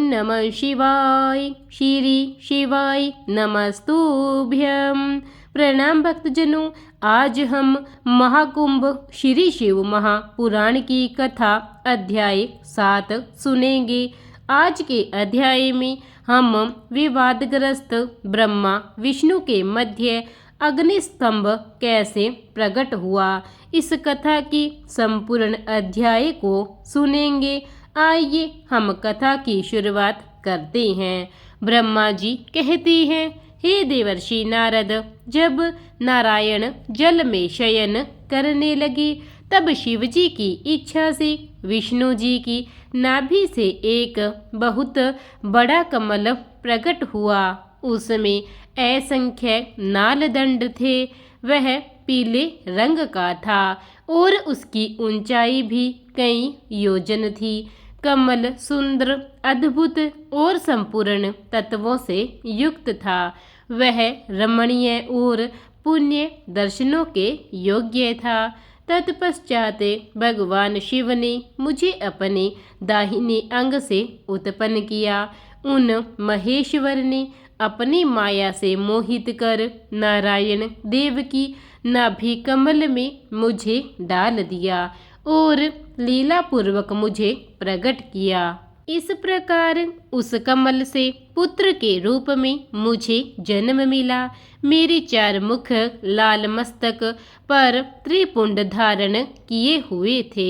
नमः शिवाय। श्री शिवाय नमस्तुभ्यं। प्रणाम भक्तजनों, आज हम महाकुंभ श्री शिव महापुराण की कथा अध्याय 7 सुनेंगे। आज के अध्याय में हम विवादग्रस्त ब्रह्मा विष्णु के मध्य अग्निस्तंभ कैसे प्रकट हुआ, इस कथा की संपूर्ण अध्याय को सुनेंगे। आइए हम कथा की शुरुआत करते हैं। ब्रह्मा जी कहते हैं, हे देवर्षि नारद, जब नारायण जल में शयन करने लगे तब शिव जी की इच्छा से विष्णु जी की नाभि से एक बहुत बड़ा कमल प्रकट हुआ। उसमें असंख्य नालदंड थे। वह पीले रंग का था और उसकी ऊंचाई भी कई योजन थी। कमल सुंदर, अद्भुत और संपूर्ण तत्वों से युक्त था। वह रमणीय और पुण्य दर्शनों के योग्य था। तत्पश्चात भगवान शिव ने मुझे अपने दाहिने अंग से उत्पन्न किया। उन महेश्वर ने अपनी माया से मोहित कर नारायण देव की नाभि कमल में मुझे डाल दिया और लीलापूर्वक मुझे प्रकट किया। इस प्रकार उस कमल से पुत्र के रूप में मुझे जन्म मिला। मेरे 4 मुख लाल मस्तक पर त्रिपुंड धारण किए हुए थे।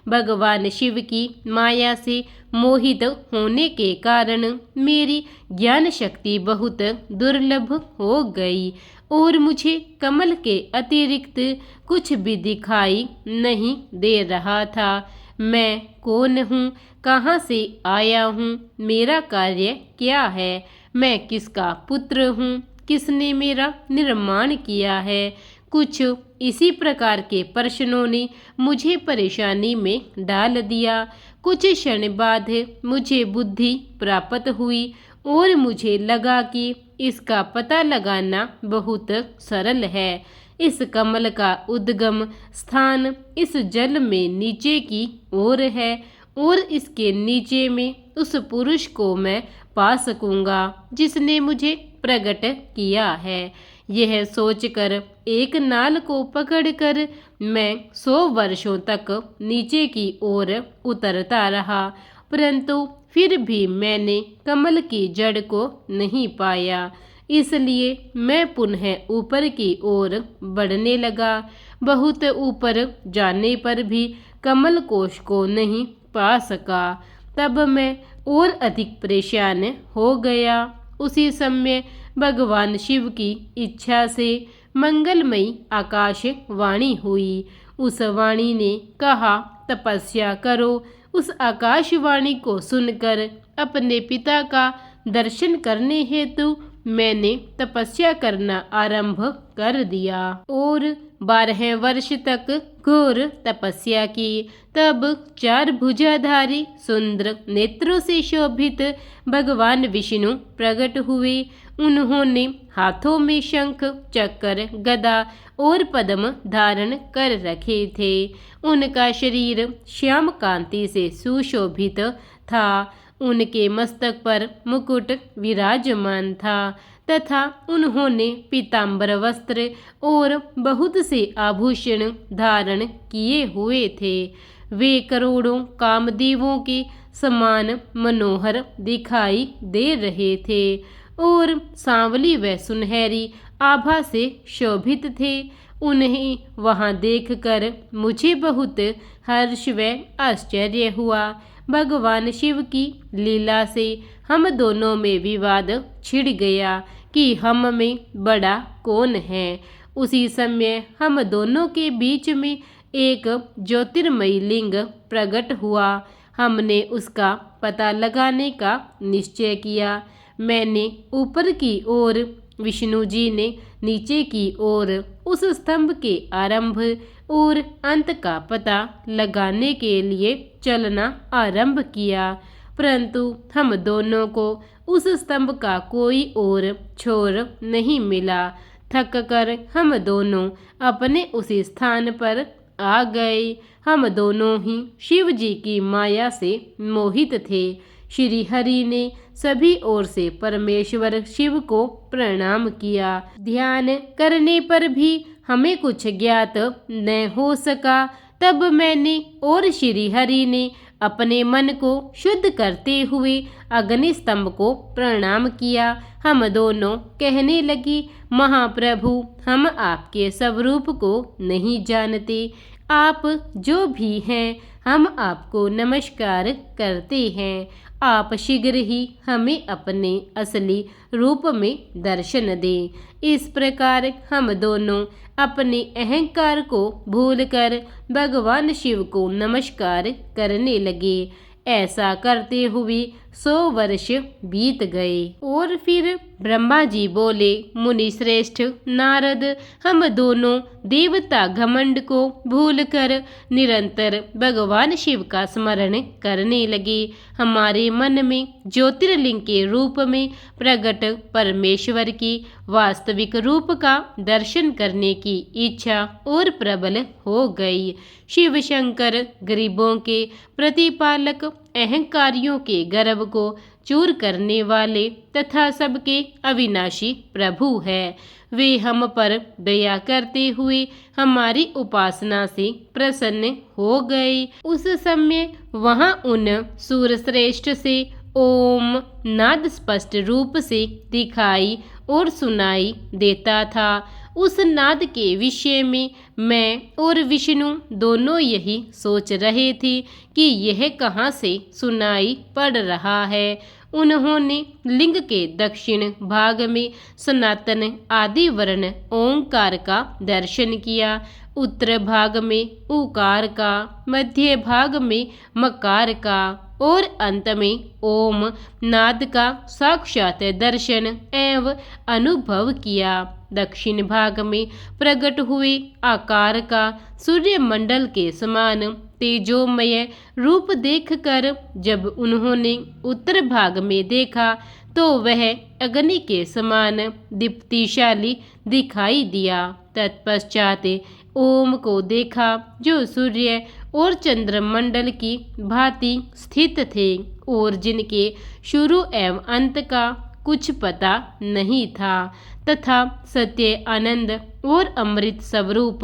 भगवान शिव की माया से मोहित होने के कारण मेरी ज्ञान शक्ति बहुत दुर्लभ हो गई और मुझे कमल के अतिरिक्त कुछ भी दिखाई नहीं दे रहा था। मैं कौन हूँ, कहाँ से आया हूँ, मेरा कार्य क्या है, मैं किसका पुत्र हूँ, किसने मेरा निर्माण किया है। कुछ इसी प्रकार के प्रश्नों ने मुझे परेशानी में डाल दिया। कुछ क्षण बाद मुझे बुद्धि प्राप्त हुई और मुझे लगा कि इसका पता लगाना बहुत सरल है। इस कमल का उद्गम स्थान इस जल में नीचे की ओर है और इसके नीचे में उस पुरुष को मैं पा सकूंगा जिसने मुझे प्रकट किया है। यह सोचकर एक नाल को पकड़कर मैं 100 वर्षों तक नीचे की ओर उतरता रहा, परंतु फिर भी मैंने कमल की जड़ को नहीं पाया। इसलिए मैं पुनः ऊपर की ओर बढ़ने लगा। बहुत ऊपर जाने पर भी कमल कोश को नहीं पा सका। तब मैं और अधिक परेशान हो गया। उसी समय भगवान शिव की इच्छा से मंगलमयी आकाशवाणी हुई। उस वाणी ने कहा, तपस्या करो। उस आकाशवाणी को सुनकर अपने पिता का दर्शन करने हेतु मैंने तपस्या करना आरंभ कर दिया और 12 वर्ष तक घोर तपस्या की। तब 4 भुजाधारी सुंदर नेत्रों से शोभित भगवान विष्णु प्रकट हुए। उन्होंने हाथों में शंख, चक्र, गदा और पद्म धारण कर रखे थे। उनका शरीर श्याम कांति से सुशोभित था। उनके मस्तक पर मुकुट विराजमान था तथा उन्होंने पीतांबर वस्त्र और बहुत से आभूषण धारण किए हुए थे। वे करोड़ों कामदेवों के समान मनोहर दिखाई दे रहे थे और सांवली व सुनहरी आभा से शोभित थे। उन्हें वहां देखकर मुझे बहुत हर्ष व आश्चर्य हुआ। भगवान शिव की लीला से हम दोनों में विवाद छिड़ गया कि हम में बड़ा कौन है। उसी समय हम दोनों के बीच में एक ज्योतिर्मयी लिंग प्रकट हुआ। हमने उसका पता लगाने का निश्चय किया। मैंने ऊपर की ओर, विष्णु जी ने नीचे की ओर उस स्तंभ के आरंभ और अंत का पता लगाने के लिए चलना आरंभ किया, परंतु हम दोनों को उस स्तंभ का कोई और छोर नहीं मिला। थक कर हम दोनों अपने उसी स्थान पर आ गए। हम दोनों ही शिव जी की माया से मोहित थे। श्री हरि ने सभी ओर से परमेश्वर शिव को प्रणाम किया। ध्यान करने पर भी हमें कुछ ज्ञात न हो सका। तब मैंने और श्री हरि ने अपने मन को शुद्ध करते हुए अग्नि स्तंभ को प्रणाम किया। हम दोनों कहने लगी, महाप्रभु, हम आपके स्वरूप को नहीं जानते। आप जो भी हैं, हम आपको नमस्कार करते हैं। आप शीघ्र ही हमें अपने असली रूप में दर्शन दें। इस प्रकार हम दोनों अपने अहंकार को भूलकर भगवान शिव को नमस्कार करने लगे। ऐसा करते हुए 100 वर्ष बीत गए और फिर ब्रह्मा जी बोले, मुनि श्रेष्ठ नारद, हम दोनों देवता घमंड को भूलकर निरंतर भगवान शिव का स्मरण करने लगे। हमारे मन में ज्योतिर्लिंग के रूप में प्रकट परमेश्वर की वास्तविक रूप का दर्शन करने की इच्छा और प्रबल हो गई। शिव शंकर गरीबों के प्रतिपालक, अहंकारियों के गर्व को चूर करने वाले तथा सबके अविनाशी प्रभु है। वे हम पर दया करते हुए हमारी उपासना से प्रसन्न हो गए। उस समय वहां उन सूरश्रेष्ठ से ओम नाद स्पष्ट रूप से दिखाई और सुनाई देता था। उस नाद के विषय में मैं और विष्णु दोनों यही सोच रहे थे कि यह कहाँ से सुनाई पड़ रहा है। उन्होंने लिंग के दक्षिण भाग में सनातन आदि वर्ण ओंकार का दर्शन किया, उत्तर भाग में उकार का, मध्य भाग में मकार का और अंत में ओम नाद का साक्षात दर्शन एवं अनुभव किया। दक्षिण भाग में प्रकट हुए आकार का सूर्य मंडल के समान तेजोमय रूप देखकर जब उन्होंने उत्तर भाग में देखा तो वह अग्नि के समान दीप्तिशाली दिखाई दिया। तत्पश्चात ओम को देखा जो सूर्य और चंद्रमंडल की भांति स्थित थे और जिनके शुरू एवं अंत का कुछ पता नहीं था तथा सत्य आनंद और अमृत स्वरूप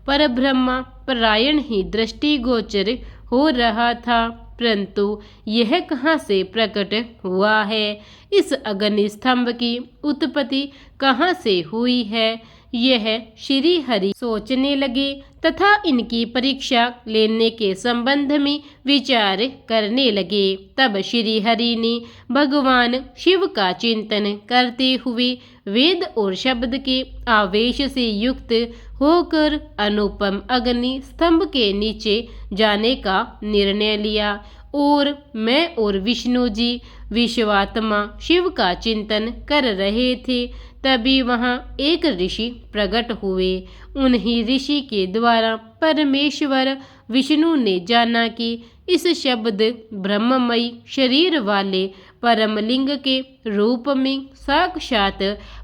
परब्रह्म परायण ही दृष्टिगोचर हो रहा था। परंतु यह कहाँ से प्रकट हुआ है? इस अग्नि स्तंभ की उत्पत्ति कहाँ से हुई है? यह श्री हरि सोचने लगे तथा इनकी परीक्षा लेने के संबंध में विचार करने लगे। तब श्री हरि ने भगवान शिव का चिंतन करते हुए वेद और शब्द के आवेश से युक्त होकर अनुपम अग्नि स्तंभ के नीचे जाने का निर्णय लिया और मैं और विष्णु जी विश्वात्मा शिव का चिंतन कर रहे थे। तभी वहां एक ऋषि प्रकट हुए। उन्हीं ऋषि के द्वारा परमेश्वर विष्णु ने जाना कि इस शब्द ब्रह्ममयी शरीर वाले परमलिंग के रूप में साक्षात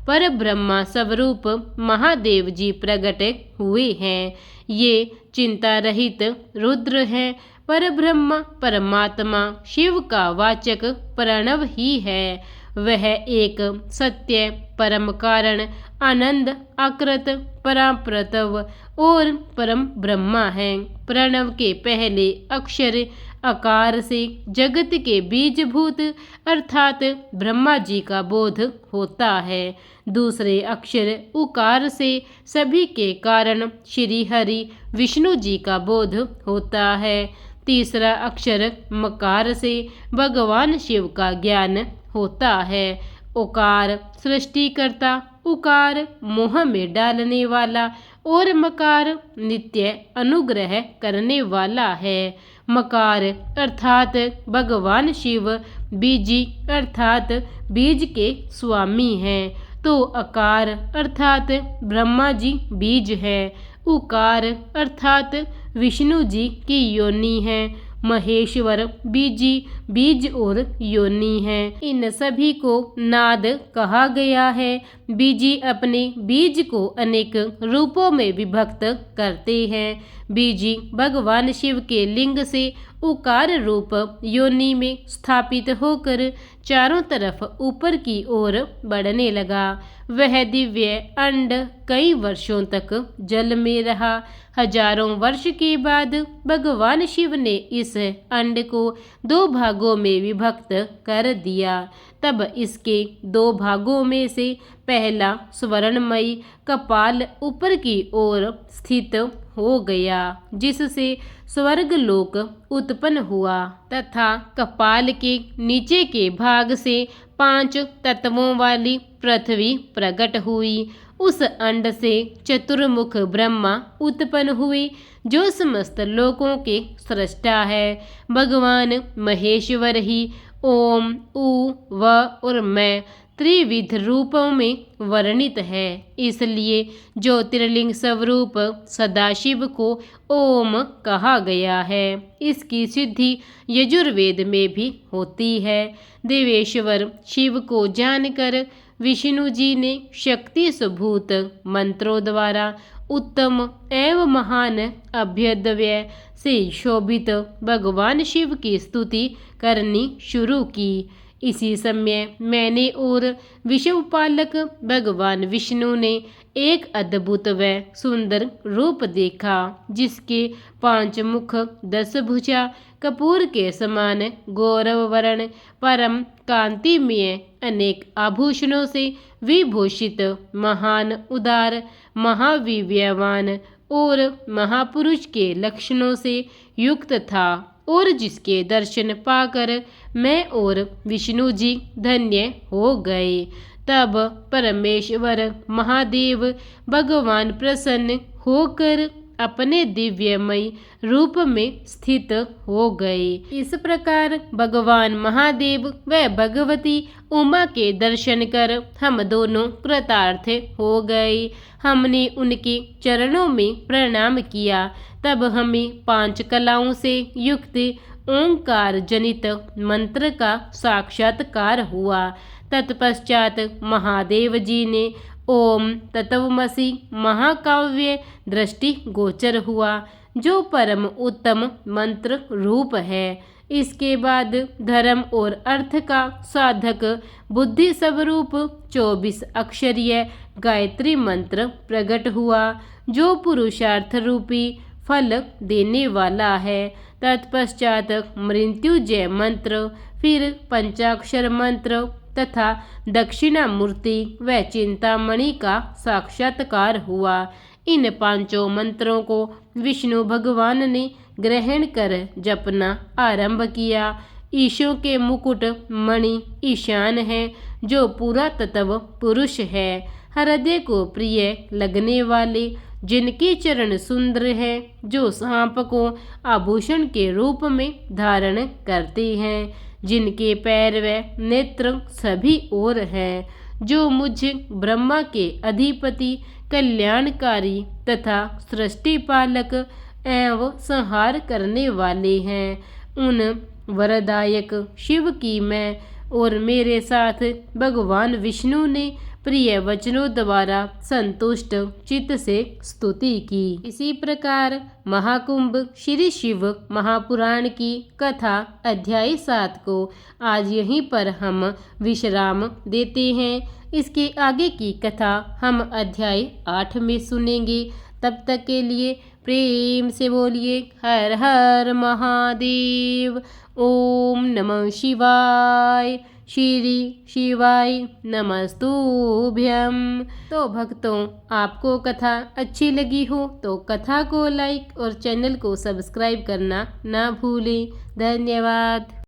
पर ब्रह्मा स्वरूप महादेव जी प्रकट हुए हैं। ये चिंता रहित रुद्र हैं। पर ब्रह्म परमात्मा शिव का वाचक प्रणव ही है। वह एक सत्य परम कारण आनंद आकृत पराप्रतव और परम ब्रह्मा है। प्रणव के पहले अक्षर आकार से जगत के बीजभूत अर्थात ब्रह्मा जी का बोध होता है। दूसरे अक्षर उकार से सभी के कारण श्री हरि विष्णु जी का बोध होता है। तीसरा अक्षर मकार से भगवान शिव का ज्ञान होता है। उकार सृष्टिकर्ता, उकार मोह में डालने वाला और मकार नित्य अनुग्रह करने वाला है। मकार अर्थात भगवान शिव बीजी अर्थात बीज के स्वामी हैं, तो अकार अर्थात ब्रह्मा जी बीज है। उकार अर्थात विष्णु जी की योनि है। महेश्वर बीजी बीज और योनि हैं। इन सभी को नाद कहा गया है। बीजी अपने बीज को अनेक रूपों में विभक्त करते हैं। बीजी भगवान शिव के लिंग से उकार रूप योनि में स्थापित होकर चारों तरफ ऊपर की ओर बढ़ने लगा। वह दिव्य अंड कई वर्षों तक जल में रहा। हजारों वर्ष के बाद भगवान शिव ने इस अंड को 2 भागों में विभक्त कर दिया। तब इसके 2 भागों में से पहला स्वर्णमयी कपाल ऊपर की ओर स्थित हो गया, जिससे स्वर्ग लोक उत्पन्न हुआ, तथा कपाल के नीचे के भाग से 5 तत्वों वाली पृथ्वी प्रकट हुई। उस अंड से चतुर्मुख ब्रह्मा उत्पन्न हुए, जो समस्त लोकों के सृष्टा है। भगवान महेश्वर ही ओम, उ, व और मैं त्रिविध रूपों में वर्णित है। इसलिए ज्योतिर्लिंग स्वरूप सदाशिव को ओम कहा गया है। इसकी सिद्धि यजुर्वेद में भी होती है। देवेश्वर शिव को जानकर विष्णु जी ने शक्ति सुभूत मंत्रों द्वारा उत्तम एवं महान अभ्युदय से शोभित भगवान शिव की स्तुति करनी शुरू की। इसी समय मैंने और विश्वपालक भगवान विष्णु ने एक अद्भुत व सुंदर रूप देखा, जिसके 5 मुख 10 भुजा कपूर के समान गौरव वर्ण परम कांतिमय अनेक आभूषणों से विभूषित महान उदार महावीर्यवान और महापुरुष के लक्षणों से युक्त था, और जिसके दर्शन पाकर मैं और विष्णु जी धन्य हो गए। तब परमेश्वर महादेव भगवान प्रसन्न होकर अपने दिव्यमय रूप में स्थित हो गए। इस प्रकार भगवान महादेव व भगवती उमा के दर्शन कर हम दोनों कृतार्थ हो गए। हमने उनके चरणों में प्रणाम किया। तब हमें 5 कलाओं से युक्त ओंकार जनित मंत्र का साक्षात्कार हुआ। तत्पश्चात महादेव जी ने ओम तत्वमसि महाकाव्य दृष्टि गोचर हुआ, जो परम उत्तम मंत्र रूप है। इसके बाद धर्म और अर्थ का साधक बुद्धि स्वरूप 24 अक्षरीय गायत्री मंत्र प्रकट हुआ, जो पुरुषार्थ रूपी फल देने वाला है। तत्पश्चात मृत्युंजय मंत्र, फिर पंचाक्षर मंत्र तथा दक्षिणामूर्ति व चिंतामणि का साक्षात्कार हुआ। इन 5 मंत्रों को विष्णु भगवान ने ग्रहण कर जपना आरंभ किया। ईशों के मुकुट मणि ईशान है, जो पूरा तत्व पुरुष है, हृदय को प्रिय लगने वाले, जिनके चरण सुंदर है, जो सांप को आभूषण के रूप में धारण करते हैं, जिनके पैर व नेत्र सभी ओर हैं, जो मुझ ब्रह्मा के अधिपति कल्याणकारी तथा सृष्टि पालक एवं संहार करने वाले हैं। उन वरदायक शिव की मैं और मेरे साथ भगवान विष्णु ने प्रिय वचनों द्वारा संतुष्ट चित्त से स्तुति की। इसी प्रकार महाकुंभ श्री शिव महापुराण की कथा अध्याय 7 को आज यहीं पर हम विश्राम देते हैं। इसके आगे की कथा हम अध्याय 8 में सुनेंगे। तब तक के लिए प्रेम से बोलिए हर हर महादेव। ओम नमः शिवाय। श्री शिवाय नमस्तुभ्यम। तो भक्तों, आपको कथा अच्छी लगी हो तो कथा को लाइक और चैनल को सब्सक्राइब करना ना भूलें। धन्यवाद।